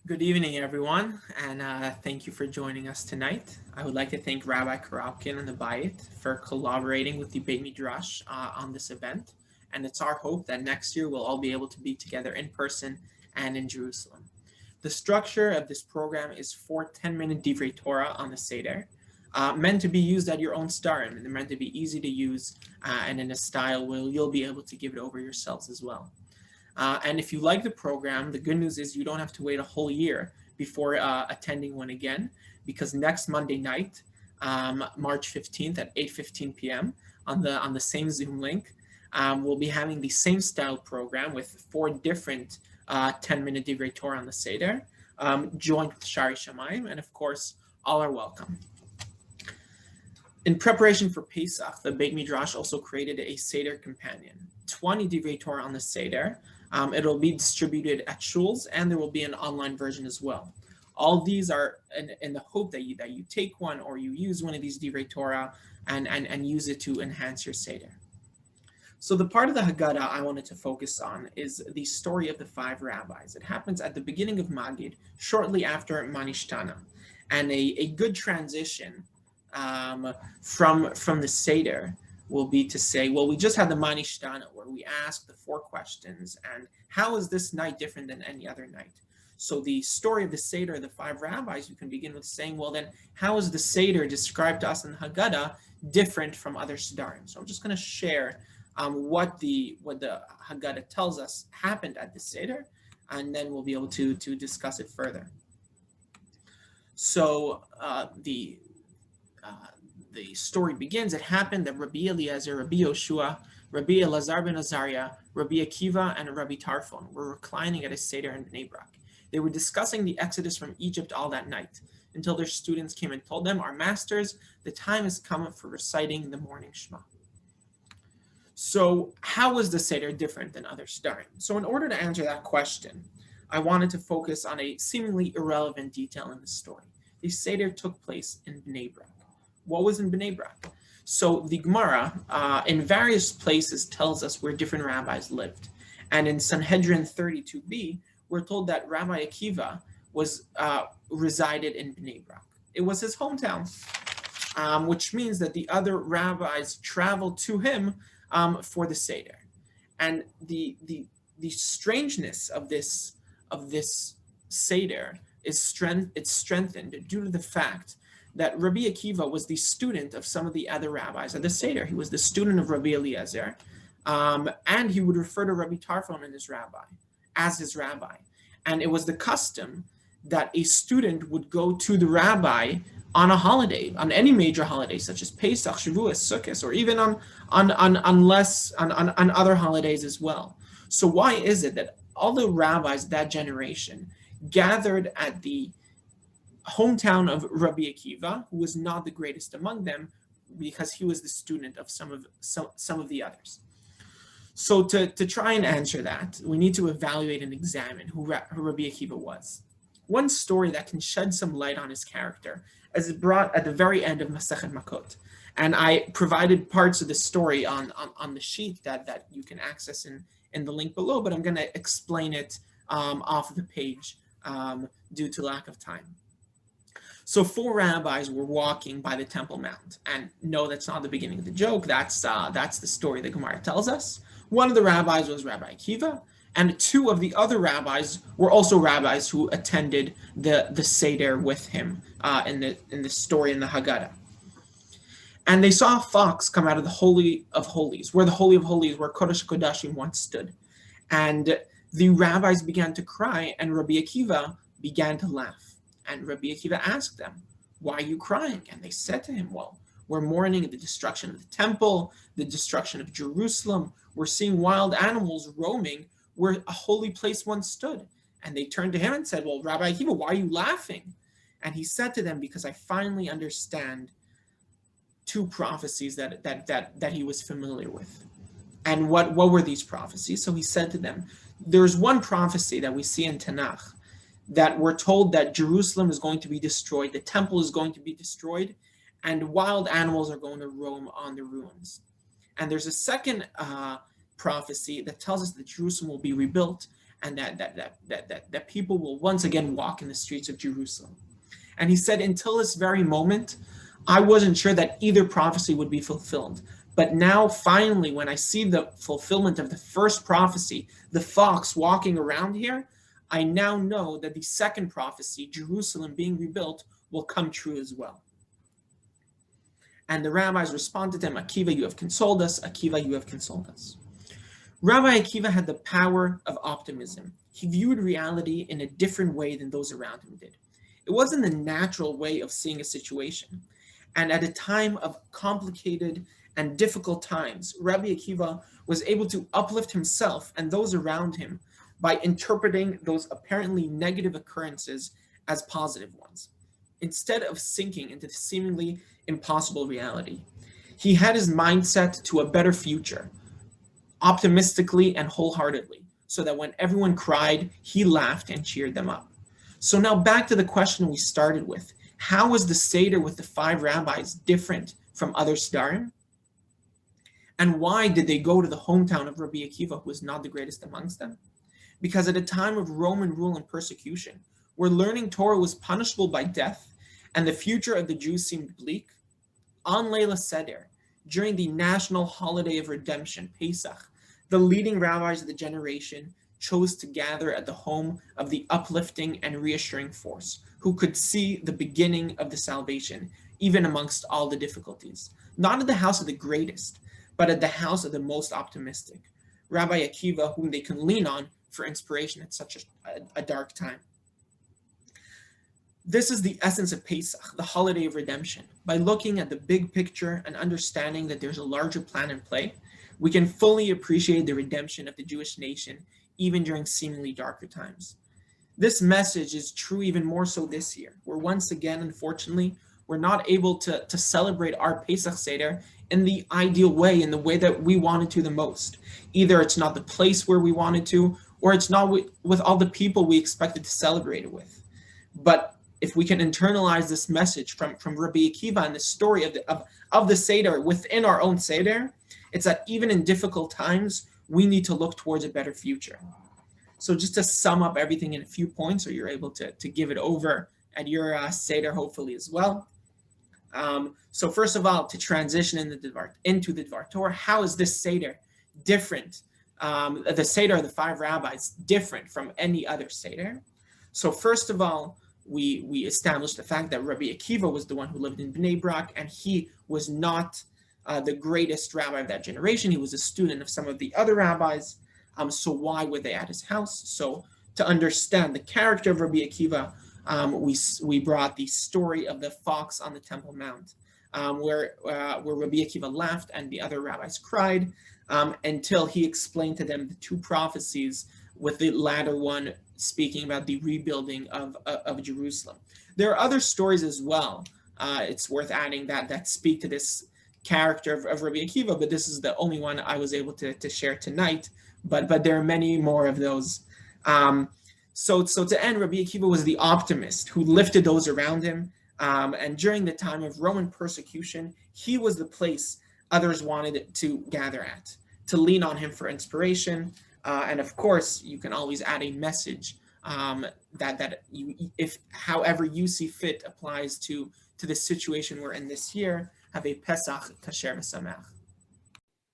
Good evening, everyone, and thank you for joining us tonight. I would like to thank Rabbi Karapkin and the Beit for collaborating with the Beit Midrash on this event, and it's our hope that next year we'll all be able to be together in person and in Jerusalem. The structure of this program is 4 10-minute Divrei Torah on the Seder, meant to be used at your own starim, and they're meant to be easy to use and in a style where you'll be able to give it over yourselves as well. And if you like the program, the good news is you don't have to wait a whole year before attending one again, because next Monday night, March 15th at 8:15 p.m. on the same Zoom link, we'll be having the same style program with 4 different 10-minute Divrei Torah on the Seder, joined with Shari Shamayim, and of course, all are welcome. In preparation for Pesach, the Beit Midrash also created a Seder companion, 20 Divrei Torah on the Seder. It'll be distributed at shuls, and there will be an online version as well. All these are in the hope that you take one or you use one of these Divrei Torah and use it to enhance your Seder. So the part of the Haggadah I wanted to focus on is the story of the 5 rabbis. It happens at the beginning of Magid, shortly after Manishtana. And a good transition from the Seder will be to say, well, we just had the Manishtana where we asked the 4 questions, and how is this night different than any other night? So the story of the Seder, the 5 rabbis, you can begin with saying, well, then how is the Seder described to us in the Haggadah different from other Sedarim? So I'm just going to share what the Haggadah tells us happened at the Seder, and then we'll be able to discuss it further. So the story begins. It happened that Rabbi Eliezer, Rabbi Yoshua, Rabbi Elazar ben Azariah, Rabbi Akiva, and Rabbi Tarfon were reclining at a Seder in Bnei Brak. They were discussing the exodus from Egypt all that night, until their students came and told them, "Our masters, the time has come for reciting the morning Shema." So how was the Seder different than other Sedarim? So in order to answer that question, I wanted to focus on a seemingly irrelevant detail in the story. The Seder took place in Bnei Brak. What was in Bnei Brak? So the Gemara in various places tells us where different rabbis lived. And in Sanhedrin 32b, we're told that Rabbi Akiva was resided in Bnei Brak. It was his hometown, which means that the other rabbis traveled to him for the Seder. And the strangeness of this Seder is strengthened due to the fact that Rabbi Akiva was the student of some of the other rabbis at the Seder. He was the student of Rabbi Eliezer, and he would refer to Rabbi Tarfon as his rabbi. And it was the custom that a student would go to the rabbi on a holiday, on any major holiday, such as Pesach, Shavuos, Sukkot, or even on other holidays as well. So why is it that all the rabbis of that generation gathered at the hometown of Rabbi Akiva, who was not the greatest among them, because he was the student of some of the others? So to try and answer that, we need to evaluate and examine who Rabbi Akiva was. One story that can shed some light on his character is brought at the very end of Masechet Makot, and I provided parts of the story on the sheet that you can access in the link below, but I'm going to explain it off the page due to lack of time. So 4 rabbis were walking by the Temple Mount, and no, that's not the beginning of the joke. That's the story the Gemara tells us. One of the rabbis was Rabbi Akiva, and 2 of the other rabbis were also rabbis who attended the Seder with him in the story in the Haggadah. And they saw a fox come out of the Holy of Holies, where the Holy of Holies, where Kodesh Kodashim once stood. And the rabbis began to cry, and Rabbi Akiva began to laugh. And Rabbi Akiva asked them, "Why are you crying?" And they said to him, "Well, we're mourning the destruction of the temple, the destruction of Jerusalem. We're seeing wild animals roaming where a holy place once stood." And they turned to him and said, "Well, Rabbi Akiva, why are you laughing?" And he said to them, "Because I finally understand 2 prophecies that he was familiar with." And what were these prophecies? So he said to them, there's one prophecy that we see in Tanakh that we're told that Jerusalem is going to be destroyed, the temple is going to be destroyed, and wild animals are going to roam on the ruins. And there's a second prophecy that tells us that Jerusalem will be rebuilt, and that people will once again walk in the streets of Jerusalem. And he said, until this very moment, I wasn't sure that either prophecy would be fulfilled. But now, finally, when I see the fulfillment of the first prophecy, the fox walking around here, I now know that the second prophecy, Jerusalem being rebuilt, will come true as well. And the rabbis responded to him, Akiva, you have consoled us. Akiva, you have consoled us. Rabbi Akiva had the power of optimism. He viewed reality in a different way than those around him did. It wasn't the natural way of seeing a situation. And at a time of complicated and difficult times, Rabbi Akiva was able to uplift himself and those around him by interpreting those apparently negative occurrences as positive ones, instead of sinking into the seemingly impossible reality. He had his mindset to a better future, optimistically and wholeheartedly, so that when everyone cried, he laughed and cheered them up. So now back to the question we started with. How was the Seder with the 5 rabbis different from other Sedarim? And why did they go to the hometown of Rabbi Akiva, who was not the greatest amongst them? Because at a time of Roman rule and persecution, where learning Torah was punishable by death, and the future of the Jews seemed bleak, on Leila Seder, during the national holiday of redemption, Pesach, the leading rabbis of the generation chose to gather at the home of the uplifting and reassuring force, who could see the beginning of the salvation, even amongst all the difficulties. Not at the house of the greatest, but at the house of the most optimistic, Rabbi Akiva, whom they can lean on for inspiration at such a dark time. This is the essence of Pesach, the holiday of redemption. By looking at the big picture and understanding that there's a larger plan in play, we can fully appreciate the redemption of the Jewish nation, even during seemingly darker times. This message is true even more so this year, where once again, unfortunately, we're not able to celebrate our Pesach Seder in the ideal way, in the way that we wanted to the most. Either it's not the place where we wanted to, or it's not with all the people we expected to celebrate it with. But if we can internalize this message from Rabbi Akiva and the story of the Seder within our own Seder, it's that even in difficult times, we need to look towards a better future. So just to sum up everything in a few points, so you're able to give it over at your Seder hopefully as well. So first of all, to transition into the Dvar Torah, how is this Seder different? The Seder of the 5 rabbis different from any other Seder? So first of all, we established the fact that Rabbi Akiva was the one who lived in Bnei Brak, and he was not the greatest rabbi of that generation. He was a student of some of the other rabbis. So why were they at his house? So to understand the character of Rabbi Akiva, we brought the story of the fox on the Temple Mount, where Rabbi Akiva laughed and the other rabbis cried, until he explained to them the 2 prophecies, with the latter one speaking about the rebuilding of Jerusalem. There are other stories as well. It's worth adding that speak to this character of Rabbi Akiva, but this is the only one I was able to share tonight. But there are many more of those. So to end, Rabbi Akiva was the optimist who lifted those around him. And during the time of Roman persecution, he was the place others wanted to gather at, to lean on him for inspiration. And of course, you can always add a message that you, if however you see fit, applies to the situation we're in this year. Have a Pesach Kasher V'Sameach.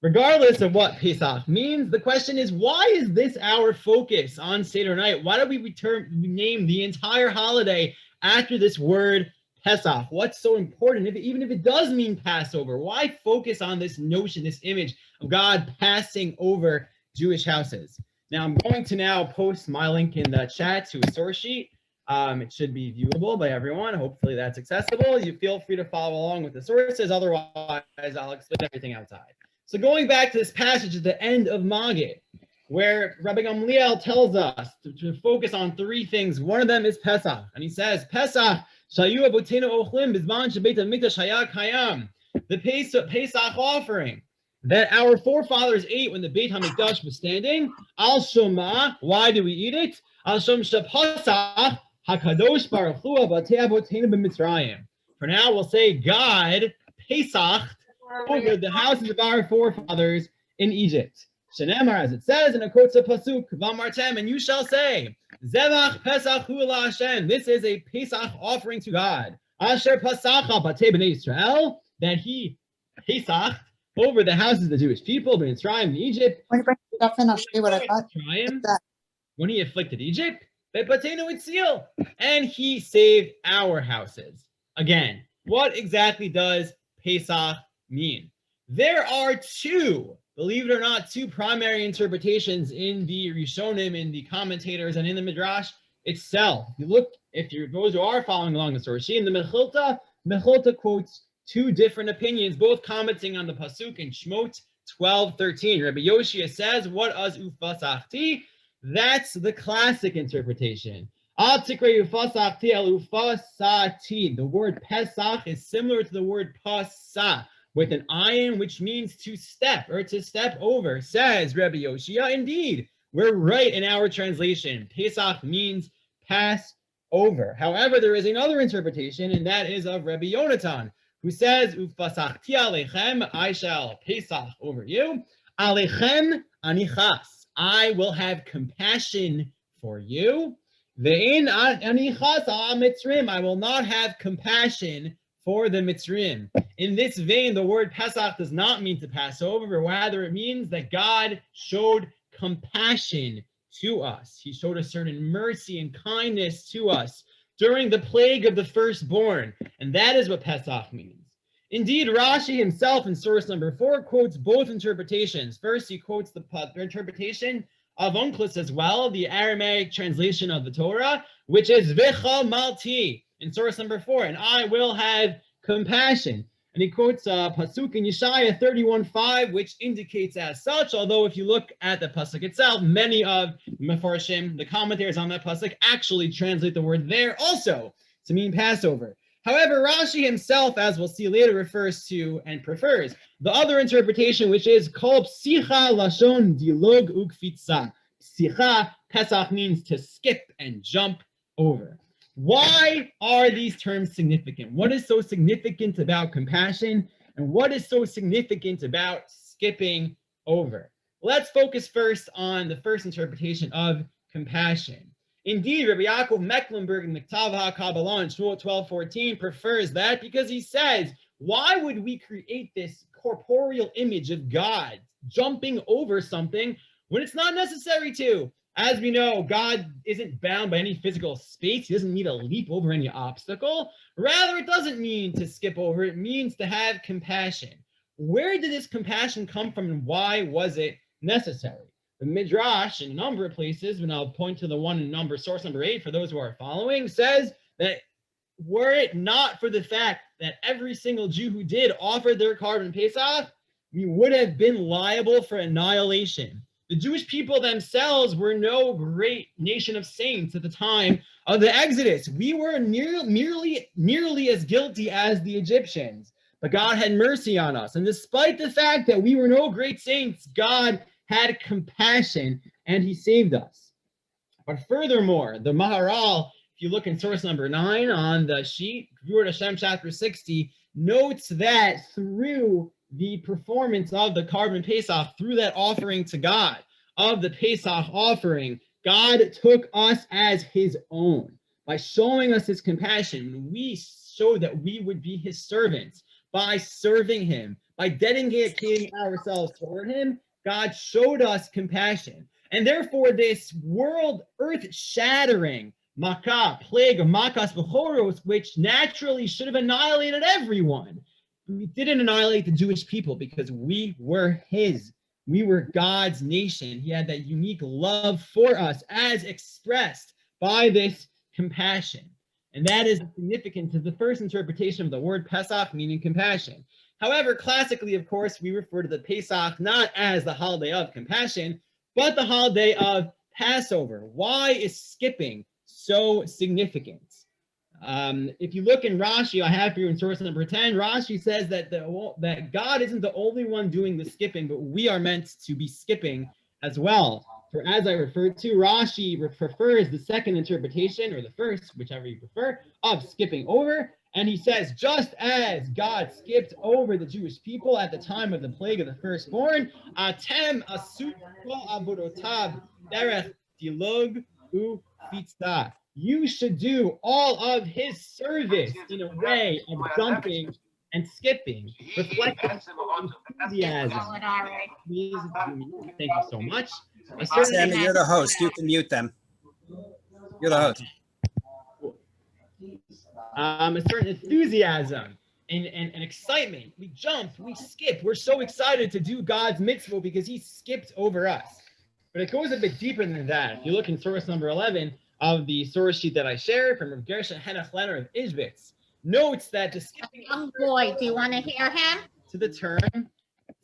Regardless of what Pesach means, the question is, why is this our focus on Seder night? Why do we name the entire holiday after this word Pesach? What's so important? Even if it does mean Passover, why focus on this notion, this image of God passing over Jewish houses? Now, I'm going to now post my link in the chat to a source sheet. It should be viewable by everyone. Hopefully that's accessible. You feel free to follow along with the sources. Otherwise, I'll explain everything outside. So going back to this passage at the end of Maggid, where Rabbi Gamliel tells us to focus on 3 things. One of them is Pesach. And he says, Pesach, shayu avotenu ochlim bizman shebeit hamikdash haya kayam. The Pesach offering that our forefathers ate when the Beit HaMikdash was standing. Al Shoma, why do we eat it? Al Shom Shepasach HaKadosh Baruch Hu Avatei Avotenu b'Mitzrayim. For now, we'll say God Pesach over the houses of our forefathers in Egypt. Shenemar, as it says in a quotes of pasuk, V'amartem, and you shall say, Zevach Pesach hu Hashem. This is a Pesach offering to God. Asher Pasacha Batei Bnei Israel, that he Pesach over the houses of the Jewish people, but in Mitzrayim in Egypt. When you bring it up, then I'll show you what I got. When he afflicted Egypt, and he saved our houses. Again, what exactly does Pesach mean? There are two, believe it or not, two primary interpretations in the Rishonim, in the commentators, and in the Midrash itself. If you look, those who are following along the source, in the Mechilta quotes two different opinions, both commenting on the pasuk in Shmot 12:13. Rabbi Yoshia says, "What as ufasachti?" That's the classic interpretation. The word Pesach is similar to the word Pasa, with an ayin, which means to step or to step over. Says Rabbi Yoshia, indeed, we're right in our translation. Pesach means pass over. However, there is another interpretation, and that is of Rabbi Yonatan, who says, Ufasachti alechem, I shall Pesach over you. Alechem anichas. I will have compassion for you. Ve'in anichas mitzrim. I will not have compassion for the mitzrim. In this vein, the word Pesach does not mean to pass over, but rather it means that God showed compassion to us. He showed a certain mercy and kindness to us during the plague of the firstborn. And that is what Pesach means. Indeed, Rashi himself in source number 4 quotes both interpretations. First, he quotes the interpretation of Onkelos as well, the Aramaic translation of the Torah, which is V'cha malti in source number 4, and I will have compassion. And he quotes pasuk in Yeshaya 31:5, which indicates as such, although if you look at the pasuk itself, many of Mefarshim, the commentators on that pasuk, actually translate the word there also to mean Passover. However, Rashi himself, as we'll see later, refers to and prefers the other interpretation, which is called Psicha Lashon Dilog Ukfitza. Psicha, Pesach means to skip and jump over. Why are these terms significant? What is so significant about compassion? And what is so significant about skipping over? Let's focus first on the first interpretation of compassion. Indeed, Rabbi Yaakov Mecklenburg in Miktav HaKabbalah in Shmuel 12:14 prefers that because he says, why would we create this corporeal image of God jumping over something when it's not necessary to? As we know, God isn't bound by any physical space. He doesn't need to leap over any obstacle. Rather, it doesn't mean to skip over. It means to have compassion. Where did this compassion come from and why was it necessary? The Midrash, in a number of places, and I'll point to the one in source number 8 for those who are following, says that were it not for the fact that every single Jew who did offer their carbon Pesach, we would have been liable for annihilation. The Jewish people themselves were no great nation of saints at the time of the Exodus. We were nearly as guilty as the Egyptians, but God had mercy on us. And despite the fact that we were no great saints, God had compassion and he saved us. But furthermore, the Maharal, if you look in source number 9 on the sheet, Gvurot Hashem chapter 60, notes that through the performance of the carbon Pesach, through that offering to God of the Pesach offering, God took us as his own. By showing us his compassion, we showed that we would be his servants. By serving him, by dedicating ourselves toward him, God showed us compassion. And therefore, this world, earth-shattering Makkah, plague of Makas Bechoros, which naturally should have annihilated everyone, we didn't annihilate the Jewish people because we were his. We were God's nation. He had that unique love for us as expressed by this compassion. And that is the significance of the first interpretation of the word Pesach, meaning compassion. However, classically, of course, we refer to the Pesach not as the holiday of compassion, but the holiday of Passover. Why is skipping so significant? If you look in Rashi, I have here in source number 10, Rashi says that that God isn't the only one doing the skipping, but we are meant to be skipping as well. For as I referred to, Rashi prefers the second interpretation, or the first, whichever you prefer, of skipping over. And he says, just as God skipped over the Jewish people at the time of the plague of the firstborn, atem asu kol avodotav derech dilug ufitzah. You should do all of his service in a way of jumping and skipping, reflecting enthusiasm. Please, thank you so much. Sammy, you're the host. You can mute them. You're the host. A certain enthusiasm and excitement. We jumped, we skipped. We're so excited to do God's mitzvah because he skipped over us. But it goes a bit deeper than that. If you look in source number 11 of the source sheet that I shared from Rabbi Netanel Klein of Ishbitz, notes that the skipping young boy, do you want to hear him? to the term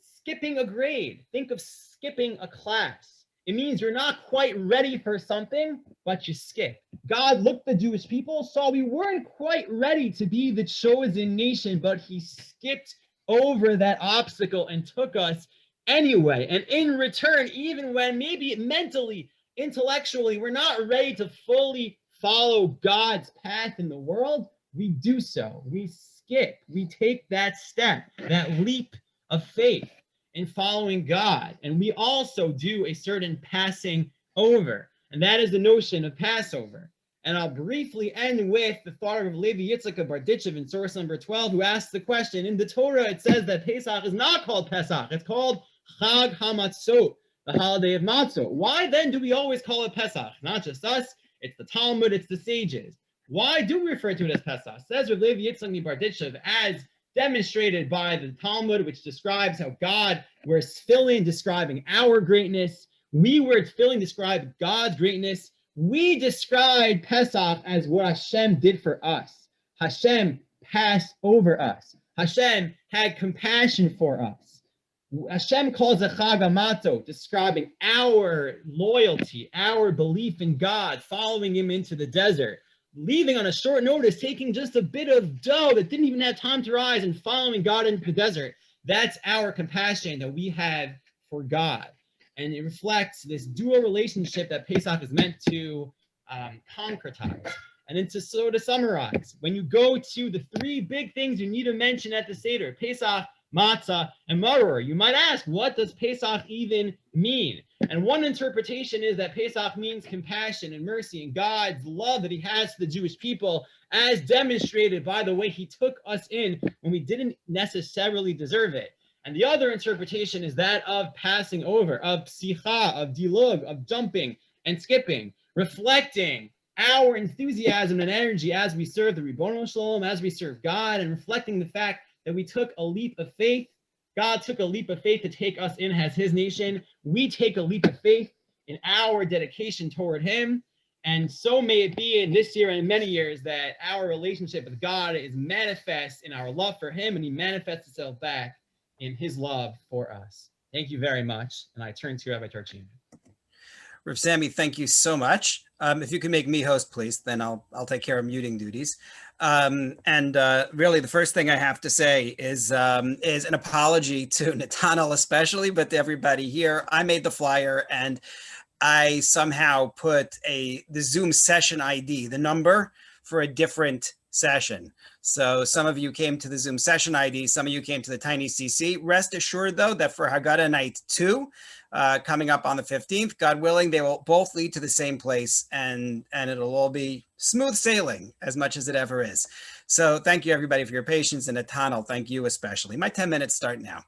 skipping a grade. Think of skipping a class. It means you're not quite ready for something, but you skip. God looked at the Jewish people, saw we weren't quite ready to be the chosen nation, but he skipped over that obstacle and took us anyway. And in return, even when maybe mentally, intellectually, we're not ready to fully follow God's path in the world, we do so. We skip. We take that step, that leap of faith in following God. And we also do a certain passing over. And that is the notion of Passover. And I'll briefly end with the thought of Levi Yitzchak of Barditchev in source number 12, who asks the question, in the Torah it says that Pesach is not called Pesach, it's called Chag HaMatzot, the holiday of Matzot. Why then do we always call it Pesach? Not just us, it's the Talmud, it's the sages. Why do we refer to it as Pesach? Says Rav Levi Yitzchak of Barditchev, as demonstrated by the Talmud, which describes how God, where Tefillin describing our greatness, we were Tefillin describe God's greatness. We describe Pesach as what Hashem did for us. Hashem passed over us. Hashem had compassion for us. Hashem calls it Chag HaMatzot, describing our loyalty, our belief in God, following him into the desert, leaving on a short notice, taking just a bit of dough that didn't even have time to rise and following God into the desert. That's our compassion that we have for God. And it reflects this dual relationship that Pesach is meant to concretize. And then to summarize, when you go to the three big things you need to mention at the Seder, Pesach, Matzah, and Maror, you might ask, what does Pesach even mean? And one interpretation is that Pesach means compassion and mercy and God's love that he has to the Jewish people, as demonstrated by the way he took us in when we didn't necessarily deserve it. And the other interpretation is that of passing over, of psicha, of dilug, of jumping and skipping, reflecting our enthusiasm and energy as we serve the Ribono Shalom, as we serve God, and reflecting the fact that we took a leap of faith. God took a leap of faith to take us in as his nation. We take a leap of faith in our dedication toward him. And so may it be in this year and in many years that our relationship with God is manifest in our love for him, and he manifests itself back in his love for us. Thank you very much. And I turn to Rabbi Torczyner. Rav Sammy, thank you so much. If you can make me host, please, then I'll take care of muting duties. Really, the first thing I have to say is an apology to Netanel especially, but to everybody here. I made the flyer and I somehow put the Zoom session ID, the number, for a different session. So some of you came to the Zoom session ID, some of you came to the Tiny CC. Rest assured, though, that for Haggadah Night 2, coming up on the 15th, God willing, they will both lead to the same place, and it'll all be smooth sailing as much as it ever is. So thank you, everybody, for your patience, and Netanel, thank you especially. My 10 minutes start now.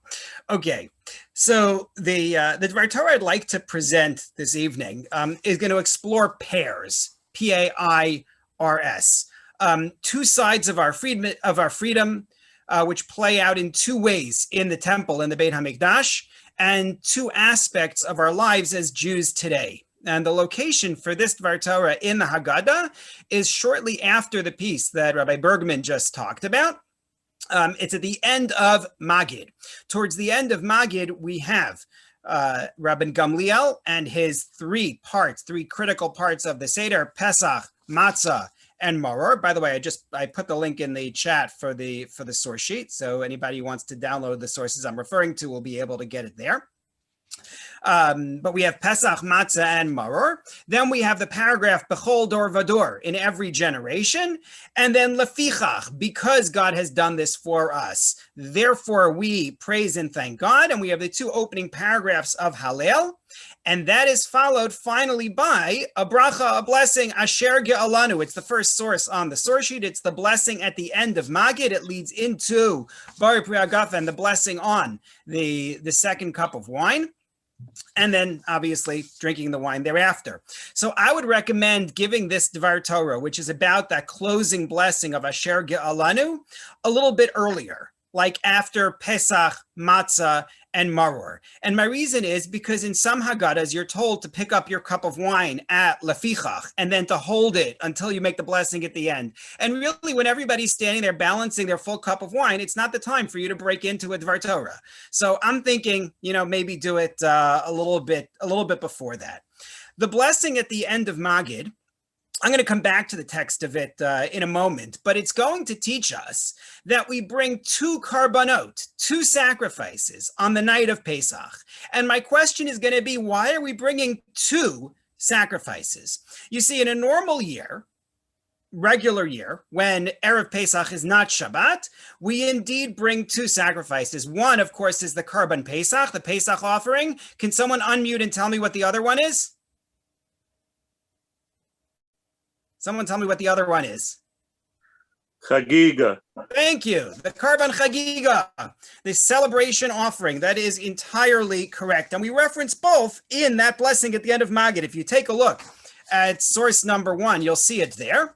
Okay, so the Dvar Torah I'd like to present this evening is going to explore pairs, P-A-I-R-S. Two sides of our freedom, which play out in two ways in the temple, in the Beit HaMikdash, and two aspects of our lives as Jews today. And the location for this Dvar Torah in the Haggadah is shortly after the piece that Rabbi Bergman just talked about. It's at the end of Magid. Towards the end of Magid, we have Rabbi Gamliel and his three critical parts of the Seder: Pesach, Matzah, and Maror. By the way, I put the link in the chat for the source sheet, so anybody who wants to download the sources I'm referring to will be able to get it there. But we have Pesach, Matzah, and Maror. Then we have the paragraph Bechol Dor Vador, in every generation. And then Lefichach, because God has done this for us. Therefore, we praise and thank God. And we have the two opening paragraphs of Hallel. And that is followed finally by a bracha, a blessing, Asher Ge'alanu. It's the first source on the source sheet. It's the blessing at the end of Magid. It leads into Bari Pri Hagafen and the blessing on the second cup of wine. And then obviously drinking the wine thereafter. So I would recommend giving this Dvar Torah, which is about that closing blessing of Asher Ge'alanu, a little bit earlier, like after Pesach, Matzah, and Maror. And my reason is because in some Haggadahs, you're told to pick up your cup of wine at Lefichach and then to hold it until you make the blessing at the end. And really, when everybody's standing there balancing their full cup of wine, it's not the time for you to break into a Dvar Torah. So I'm thinking, maybe do it a little bit before that. The blessing at the end of Magid, I'm going to come back to the text of it in a moment, but it's going to teach us that we bring two karbanot, two sacrifices on the night of Pesach. And my question is going to be, why are we bringing two sacrifices? You see, in a normal year, regular year, when Erev Pesach is not Shabbat, we indeed bring two sacrifices. One, of course, is the Karban Pesach, the Pesach offering. Can someone unmute and tell me what the other one is? Someone tell me what the other one is. Chagiga. Thank you. The Karban Chagiga, the celebration offering. That is entirely correct. And we reference both in that blessing at the end of Magid. If you take a look at source number 1, you'll see it there.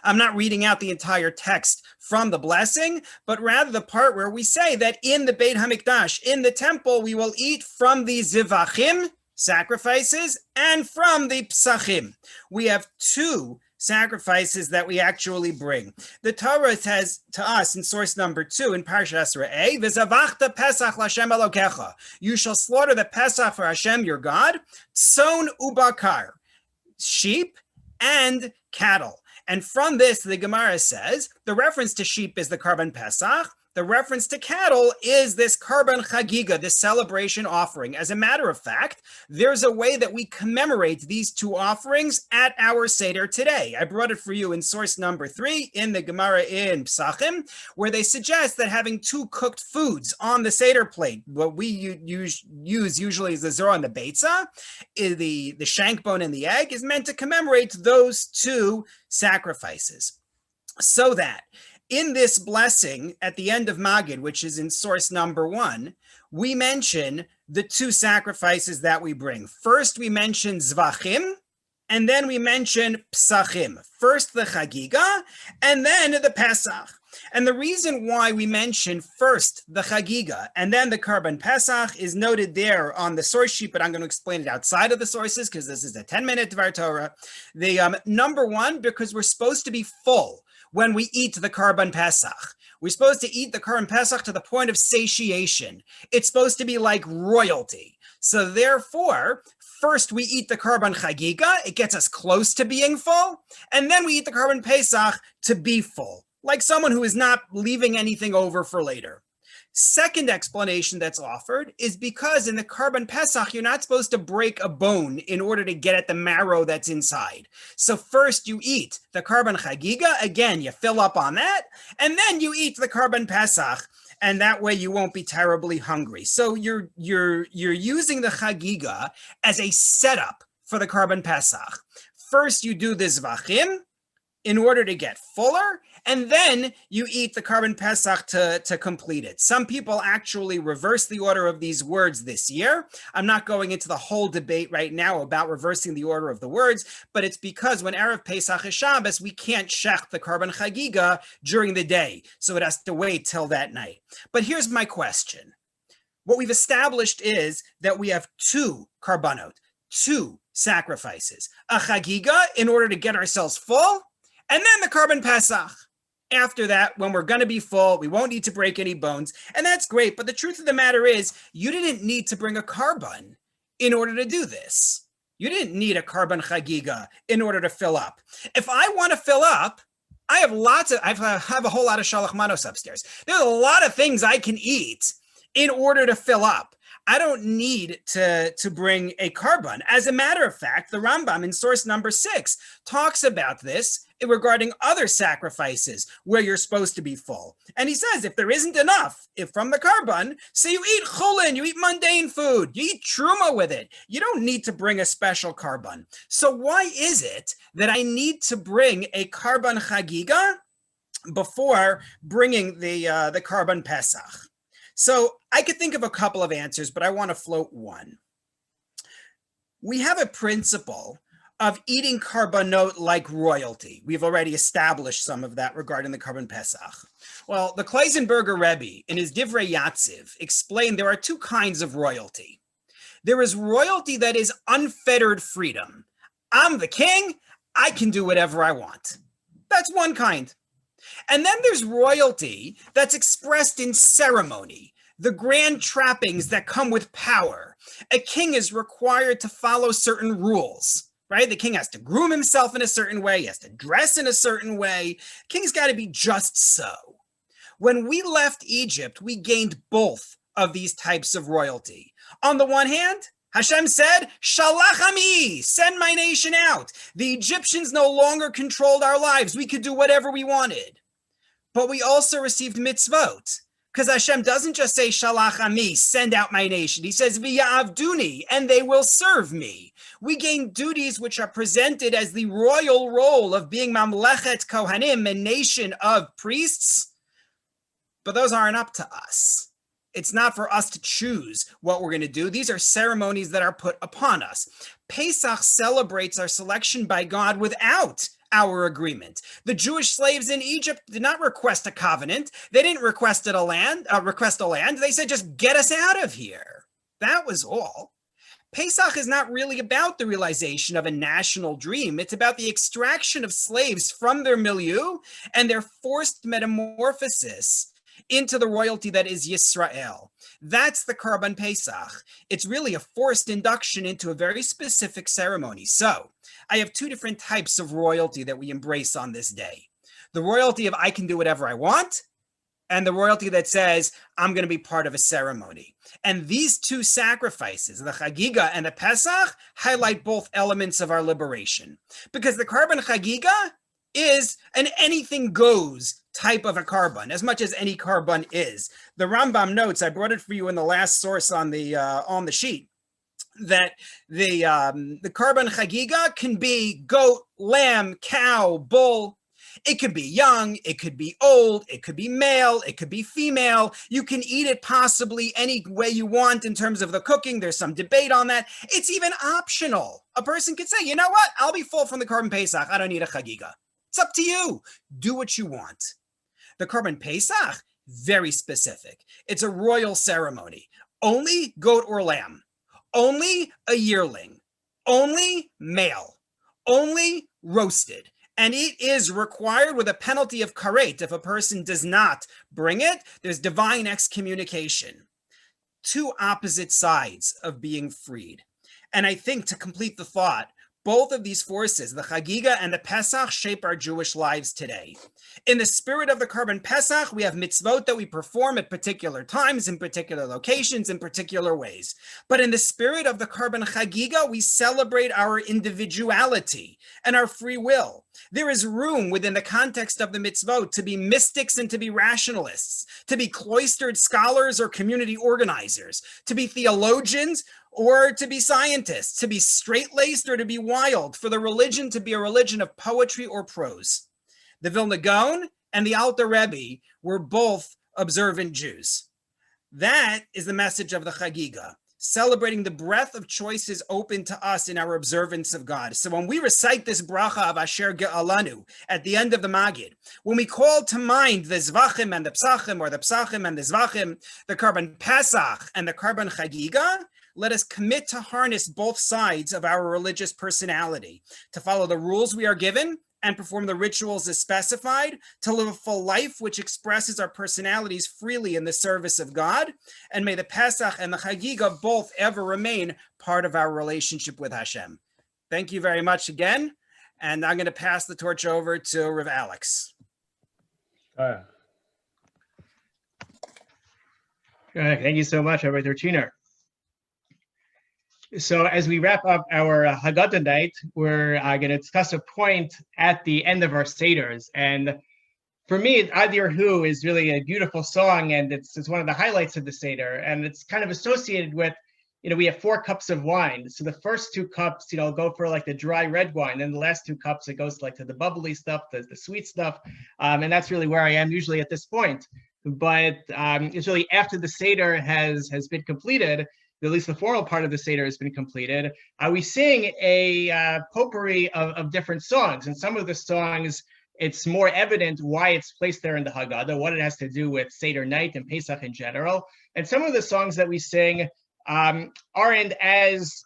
I'm not reading out the entire text from the blessing, but rather the part where we say that in the Beit HaMikdash, in the temple, we will eat from the zivachim, sacrifices, and from the psachim. We have two sacrifices that we actually bring. The Torah says to us in source number 2 in Parashat Re'eh, "V'zavachta Pesach l'Hashem Elokecha." You shall slaughter the Pesach for Hashem your God, tson ubakar, sheep and cattle. And from this, the Gemara says, the reference to sheep is the Karban Pesach. The reference to cattle is this Karban Chagiga, this celebration offering. As a matter of fact, there's a way that we commemorate these two offerings at our Seder today. I brought it for you in source number 3 in the Gemara in Pesachim, where they suggest that having two cooked foods on the Seder plate, what we use usually is the Zorah and the Beitzah, the shank bone and the egg, is meant to commemorate those two sacrifices. So that in this blessing at the end of Magid, which is in source number 1, we mention the two sacrifices that we bring. First, we mention Zvachim, and then we mention Psachim. First the Chagiga, and then the Pesach. And the reason why we mention first the Chagiga and then the Karban Pesach is noted there on the source sheet, but I'm going to explain it outside of the sources because this is a 10-minute Dvar Torah. The number 1, because we're supposed to be full when we eat the Karban Pesach. We're supposed to eat the Karban Pesach to the point of satiation. It's supposed to be like royalty. So therefore, first we eat the Karban Chagiga, it gets us close to being full, and then we eat the Karban Pesach to be full, like someone who is not leaving anything over for later. Second explanation that's offered is because in the Karban Pesach, you're not supposed to break a bone in order to get at the marrow that's inside. So first you eat the Karban Chagiga, again, you fill up on that, and then you eat the Karban Pesach, and that way you won't be terribly hungry. So you're using the Chagiga as a setup for the Karban Pesach. First you do the Zvachim in order to get fuller, and then you eat the Karban Pesach to complete it. Some people actually reverse the order of these words this year. I'm not going into the whole debate right now about reversing the order of the words, but it's because when Erev Pesach is Shabbos, we can't shech the Karban Chagiga during the day, so it has to wait till that night. But here's my question. What we've established is that we have two karbanot, two sacrifices, a Chagiga in order to get ourselves full, and then the Karban Pesach. After that, when we're going to be full, we won't need to break any bones. And that's great. But the truth of the matter is, you didn't need to bring a karban in order to do this. You didn't need a Karban Chagiga in order to fill up. If I want to fill up, I have a whole lot of shalach manos upstairs. There's a lot of things I can eat in order to fill up. I don't need to bring a carbon. As a matter of fact, the Rambam in source number 6 talks about this regarding other sacrifices where you're supposed to be full. And he says, if there isn't enough, if from the carbon, say you eat chulin, you eat mundane food, you eat truma with it, you don't need to bring a special carbon. So why is it that I need to bring a carbon chagiga before bringing the carbon Pesach? So I could think of a couple of answers, but I want to float one. We have a principle of eating carbonot like royalty. We've already established some of that regarding the carbon Pesach. Well, the Kleisenberger Rebbe, in his Divrei Yatziv, explained there are two kinds of royalty. There is royalty that is unfettered freedom. I'm the king, I can do whatever I want. That's one kind. And then there's royalty that's expressed in ceremony, the grand trappings that come with power. A king is required to follow certain rules, right? The king has to groom himself in a certain way, he has to dress in a certain way. King's got to be just so. When we left Egypt, we gained both of these types of royalty. On the one hand, Hashem said, Shalach ami, send my nation out. The Egyptians no longer controlled our lives. We could do whatever we wanted. But we also received mitzvot. Because Hashem doesn't just say, Shalach ami, send out my nation. He says, V'ya'avduni, and they will serve me. We gain duties which are presented as the royal role of being mamlechet kohanim, a nation of priests. But those aren't up to us. It's not for us to choose what we're going to do. These are ceremonies that are put upon us. Pesach celebrates our selection by God without our agreement. The Jewish slaves in Egypt did not request a covenant. They didn't request a land. They said, just get us out of here. That was all. Pesach is not really about the realization of a national dream. It's about the extraction of slaves from their milieu and their forced metamorphosis into the royalty that is Yisrael. That's the Karban Pesach. It's really a forced induction into a very specific ceremony. So I have two different types of royalty that we embrace on this day. The royalty of I can do whatever I want, and the royalty that says I'm going to be part of a ceremony. And these two sacrifices, the Chagiga and the Pesach, highlight both elements of our liberation. Because the Karban Chagiga is an anything goes type of a carbon, as much as any carbon is. The Rambam notes, I brought it for you in the last source on the sheet, that the carbon chagiga can be goat, lamb, cow, bull. It could be young, it could be old, it could be male, it could be female. You can eat it possibly any way you want in terms of the cooking. There's some debate on that. It's even optional. A person could say, you know what? I'll be full from the carbon Pesach. I don't need a chagiga. It's up to you. Do what you want. The carbon Pesach, very specific. It's a royal ceremony. Only goat or lamb. Only a yearling. Only male. Only roasted. And it is required with a penalty of karet. If a person does not bring it, there's divine excommunication. Two opposite sides of being freed. And I think to complete the thought, both of these forces, the Chagiga and the Pesach, shape our Jewish lives today. In the spirit of the Karban Pesach, we have mitzvot that we perform at particular times, in particular locations, in particular ways. But in the spirit of the Karban Chagiga, we celebrate our individuality and our free will. There is room within the context of the mitzvot to be mystics and to be rationalists, to be cloistered scholars or community organizers, to be theologians or to be scientists, to be straight-laced or to be wild, for the religion to be a religion of poetry or prose. The Vilna Gaon and the Alter Rebbe were both observant Jews. That is the message of the Chagiga, celebrating the breadth of choices open to us in our observance of God. So when we recite this bracha of Asher Ge'alanu at the end of the Magid, when we call to mind the Zvachim and the Psachim, or the Psachim and the Zvachim, the Karban Pesach and the Karban Chagiga, let us commit to harness both sides of our religious personality, to follow the rules we are given and perform the rituals as specified, to live a full life which expresses our personalities freely in the service of God. And may the Pesach and the Chagiga both ever remain part of our relationship with Hashem. Thank you very much again. And I'm going to pass the torch over to Rav Alex. Thank you so much, Rabbi Torczyner. So as we wrap up our Haggadah night, we're going to discuss a point at the end of our Seders. And for me, Adir Hu is really a beautiful song, and it's one of the highlights of the Seder. And it's kind of associated with, we have 4 cups of wine. So the first 2 cups, go for like the dry red wine. And the last 2 cups, it goes like to the bubbly stuff, the sweet stuff. And that's really where I am usually at this point. But it's really after the Seder has been completed, at least the formal part of the Seder has been completed, we sing a potpourri of different songs. And some of the songs, it's more evident why it's placed there in the Haggadah, what it has to do with Seder night and Pesach in general. And some of the songs that we sing aren't as,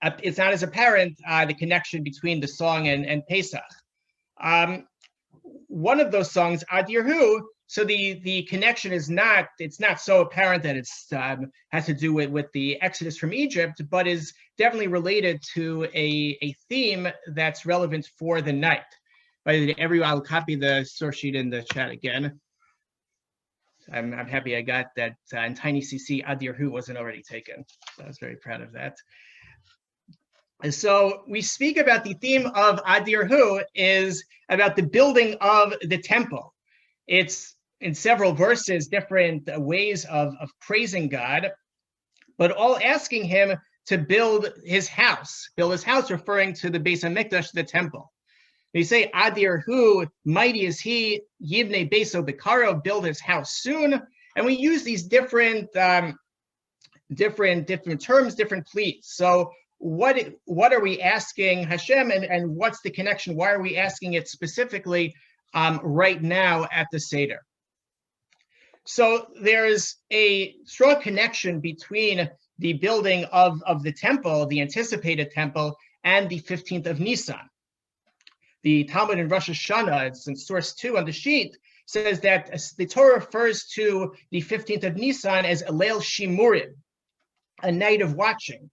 it's not as apparent, the connection between the song and Pesach. One of those songs, Adir Hu, so the connection is it's not so apparent that it's has to do with the Exodus from Egypt, but is definitely related to a theme that's relevant for the night. By the way, everyone, I'll copy the source sheet in the chat again. I'm happy I got that in Tiny CC Adir Hu wasn't already taken. So I was very proud of that. And so we speak about the theme of Adir Hu is about the building of the temple. It's in several verses, different ways of praising God, but all asking him to build his house, referring to the Beit Midrash, the temple. They say, Adir Hu, mighty is he, Yivnei Beiso Bikaro, build his house soon. And we use these different terms, different pleas. So what are we asking Hashem, and what's the connection? Why are we asking it specifically right now at the Seder? So there's a strong connection between the building of the temple, the anticipated temple, and the 15th of Nisan. The Talmud in Rosh Hashanah, it's in source 2 on the sheet, says that the Torah refers to the 15th of Nisan as Leil Shimurim, a night of watching.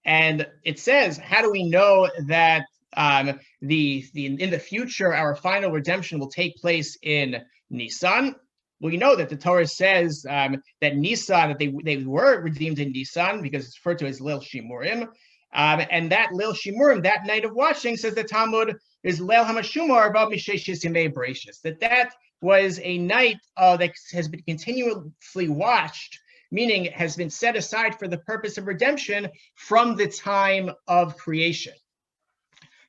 And it says, how do we know that in the future our final redemption will take place in Nisan? Well, you know that the Torah says that Nisan, that they were redeemed in Nisan because it's referred to as Leil Shimurim. And that Leil Shimurim, that night of watching, says the Talmud, is Leil Hamashumar about Misheshis Yemei Bereshis. That was a night that has been continuously watched, meaning it has been set aside for the purpose of redemption from the time of creation.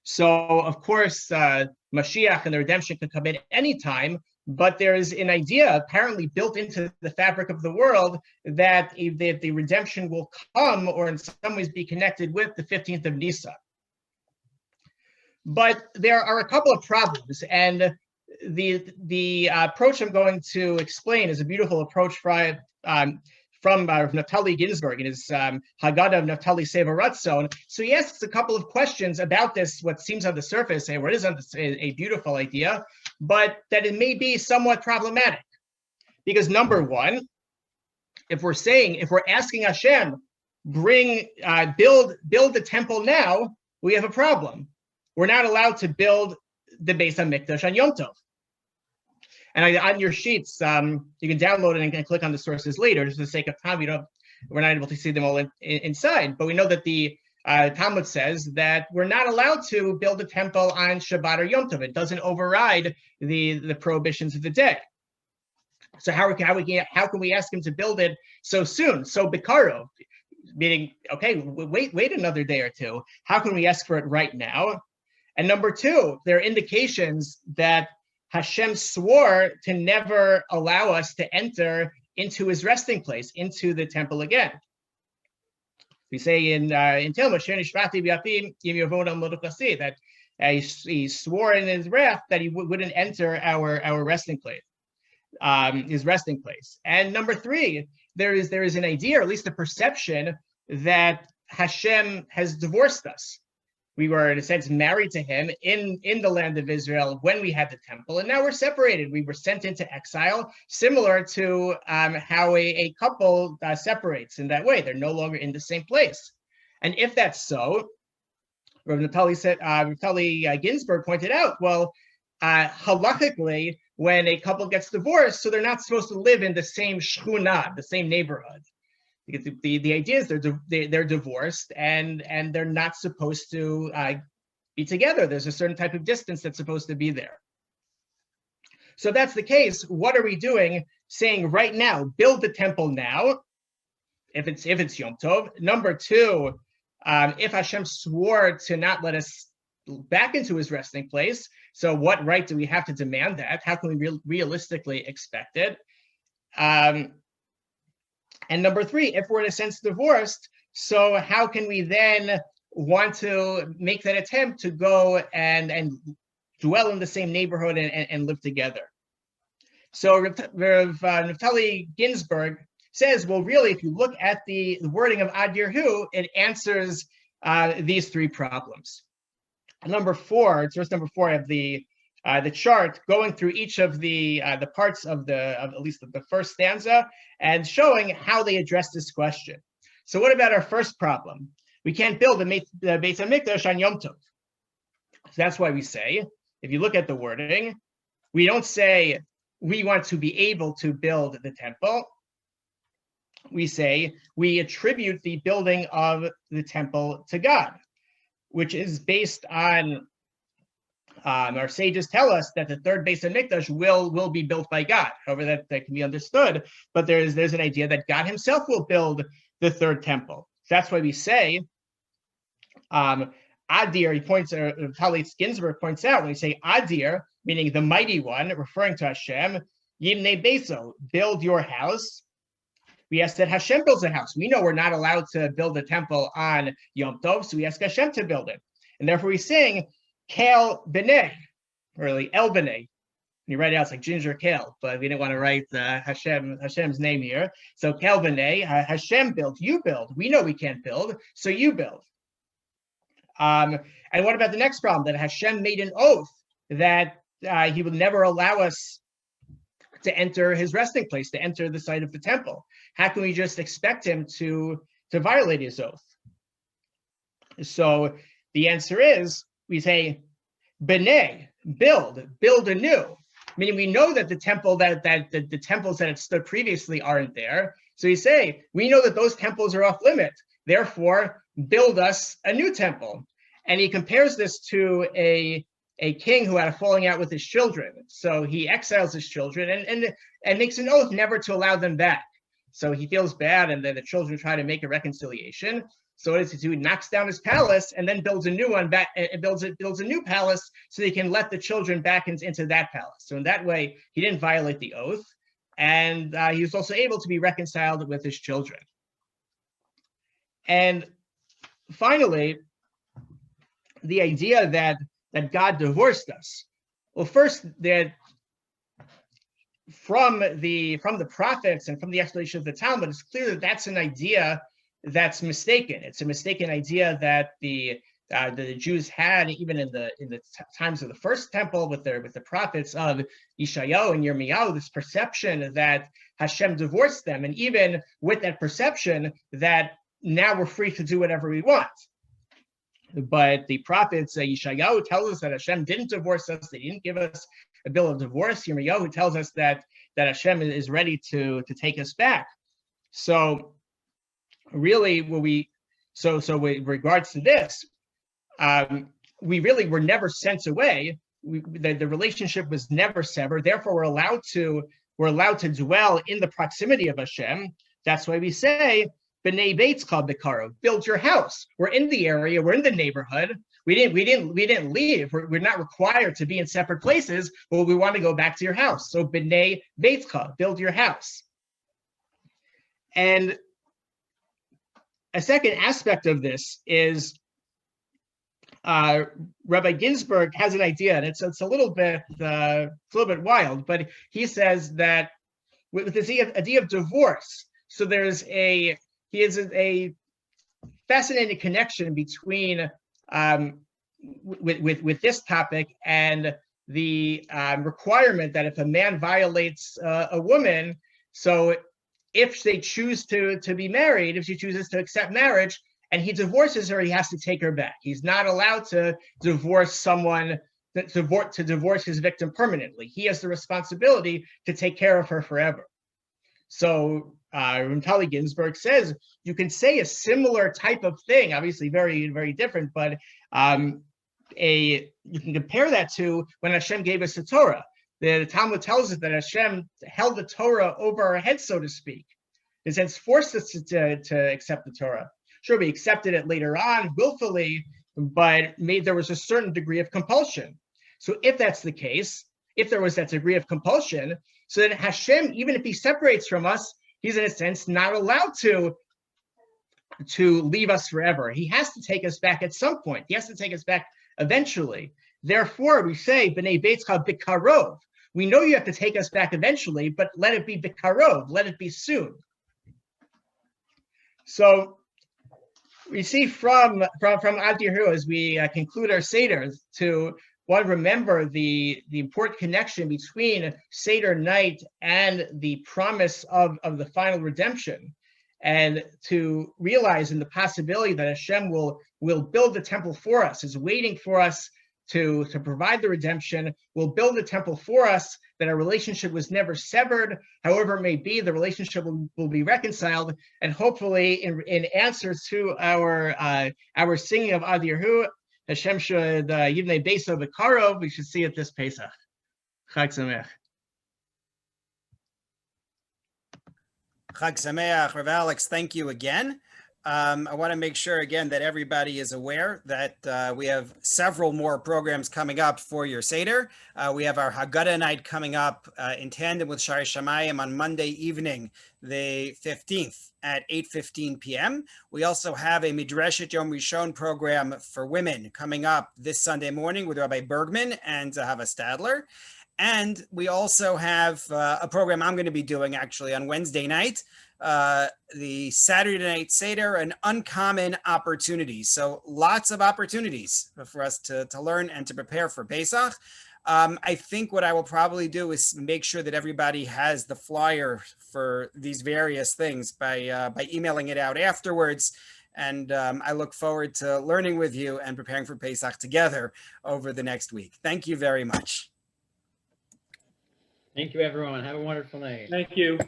So, of course, Mashiach and the redemption can come at any time, but there is an idea apparently built into the fabric of the world that the redemption will come, or in some ways be connected with, the 15th of Nisan. But there are a couple of problems, and the approach I'm going to explain is a beautiful approach from Naftali Ginsburg in his Haggadah of Naftali Seva Ratzon. So he asks a couple of questions about this, what seems on the surface, what is a beautiful idea, but that it may be somewhat problematic. Because number one, if we're asking Hashem, build the temple now, we have a problem. We're not allowed to build the Beis HaMikdash on Yom Tov. And on your sheets, you can download it and click on the sources later. Just for the sake of time, we're not able to see them all inside. But we know that the Talmud says that we're not allowed to build a temple on Shabbat or Yom Tov. It doesn't override the prohibitions of the day. So how can we ask him to build it so soon, so bikaro? Meaning, okay, wait another day or two. How can we ask for it right now? And number two, there are indications that Hashem swore to never allow us to enter into his resting place, into the temple again. We say in Talmud, that he swore in his wrath that he wouldn't enter our resting place, his resting place. And number three, there is an idea, or at least a perception, that Hashem has divorced us. We were, in a sense, married to him in the land of Israel when we had the temple, and now we're separated. We were sent into exile, similar to how a couple separates in that way. They're no longer in the same place. And if that's so, Naftali Ginsburg pointed out, well, halachically, when a couple gets divorced, so they're not supposed to live in the same shchuna, the same neighborhood. The idea is they're divorced and they're not supposed to be together. There's a certain type of distance that's supposed to be there. So if that's the case, what are we doing? Saying right now, build the temple now, if it's Yom Tov. Number two, if Hashem swore to not let us back into his resting place, so what right do we have to demand that? How can we realistically expect it? And number three, if we're in a sense divorced, so how can we then want to make that attempt to go and dwell in the same neighborhood and live together? So Rav Neftali Ginsburg says, well, really, if you look at the wording of Ad Yirhu, it answers these three problems. Number four, source number four, I have the chart going through each of the parts of at least the first stanza and showing how they address this question. So what about our first problem? We can't build the Beit Midrash on Yom Tov. So that's why we say, if you look at the wording, we don't say we want to be able to build the temple. We say we attribute the building of the temple to God, which is based on our sages tell us that the third Beit Midrash will be built by God. However, that can be understood, but there's an idea that God himself will build the third temple. That's why we say, Adir, Neftali Ginsburg points out, when we say Adir, meaning the mighty one, referring to Hashem, Yimnei Beso, build your house. We ask that Hashem builds a house. We know we're not allowed to build a temple on Yom Tov, so we ask Hashem to build it. And therefore we sing, Kale B'nei, or really El B'nei. You write it out, it's like ginger kale, but we didn't want to write Hashem's name here. So Kale B'nei, Hashem built, you build. We know we can't build, so you build. And what about the next problem? That Hashem made an oath that he would never allow us to enter his resting place, to enter the site of the temple. How can we just expect him to violate his oath? So the answer is, we say, B'nei, build anew. Meaning we know that the temple the temples that had stood previously aren't there. So you say, we know that those temples are off limit. Therefore, build us a new temple. And he compares this to a king who had a falling out with his children. So he exiles his children and makes an oath never to allow them back. So he feels bad, and then the children try to make a reconciliation. So what does he do? He knocks down his palace and then builds a new one back, builds a new palace so he can let the children back into that palace. So in that way, he didn't violate the oath, and he was also able to be reconciled with his children. And finally, the idea that God divorced us. Well, first, that from the prophets and from the explanation of the Talmud, it's clear that that's an idea that's mistaken. It's a mistaken idea that the Jews had even in the times of the first temple with the prophets of Yeshayahu and Yirmiyahu, this perception that Hashem divorced them, and even with that perception that now we're free to do whatever we want. But the prophets, Yeshayahu tells us that Hashem didn't divorce us; they didn't give us a bill of divorce. Yirmiyahu tells us that Hashem is ready to take us back. So really, with regards to this, we really were never sent away. The relationship was never severed. Therefore, we're allowed to dwell in the proximity of Hashem. That's why we say, B'nei Beitzcha B'karo, build your house. We're in the area. We're in the neighborhood. We didn't leave. We're not required to be in separate places, but we want to go back to your house. So B'nei Beitzcha, build your house. And a second aspect of this is Rabbi Ginsburg has an idea, and it's a little bit wild, but he says that with this idea of divorce, so he has a fascinating connection between with this topic and the requirement that if a man violates a woman, so if they choose to be married, if she chooses to accept marriage and he divorces her, he has to take her back. He's not allowed to divorce someone, to divorce his victim permanently. He has the responsibility to take care of her forever. So Netanel Ginsburg says you can say a similar type of thing, obviously very, very different, but you can compare that to when Hashem gave us the Torah. The Talmud tells us that Hashem held the Torah over our heads, so to speak. In a sense, forced us to accept the Torah. Sure, we accepted it later on willfully, but there was a certain degree of compulsion. So if that's the case, if there was that degree of compulsion, so that Hashem, even if he separates from us, he's in a sense not allowed to leave us forever. He has to take us back at some point. He has to take us back eventually. Therefore, we say, B'nai Beitcha B'karov. We know you have to take us back eventually, but let it be B'karov, let it be soon. So we see from Ad Yehu, as we conclude our Seder, to one, remember the important connection between Seder night and the promise of the final redemption, and to realize in the possibility that Hashem will build the temple for us, is waiting for us to provide the redemption, will build the temple for us, that our relationship was never severed. However it may be, the relationship will be reconciled, and hopefully in answer to our singing of Ad Yehu, Hashem should Yivnei Beso B'karov, we should see it this Pesach. Chag Sameach. Chag Sameach, Rav Alex, thank you again. I want to make sure again that everybody is aware that we have several more programs coming up for your Seder. We have our Haggadah Night coming up in tandem with Shari Shamayim on Monday evening, the 15th at 8:15 p.m. We also have a Midrashet Yom Rishon program for women coming up this Sunday morning with Rabbi Bergman and Zahava Stadler. And we also have a program I'm going to be doing actually on Wednesday night, the Saturday Night Seder, an uncommon opportunity. So lots of opportunities for us to learn and to prepare for Pesach. I think what I will probably do is make sure that everybody has the flyer for these various things by emailing it out afterwards. And I look forward to learning with you and preparing for Pesach together over the next week. Thank you very much. Thank you, everyone. Have a wonderful night. Thank you.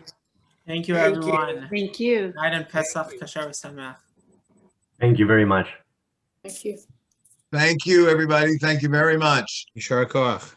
Thank you, Thank everyone. Thank you. Night and Pesach Kasher V'Sameach. Thank you very much. Thank you. Thank you, everybody. Thank you very much. Yishar Koach.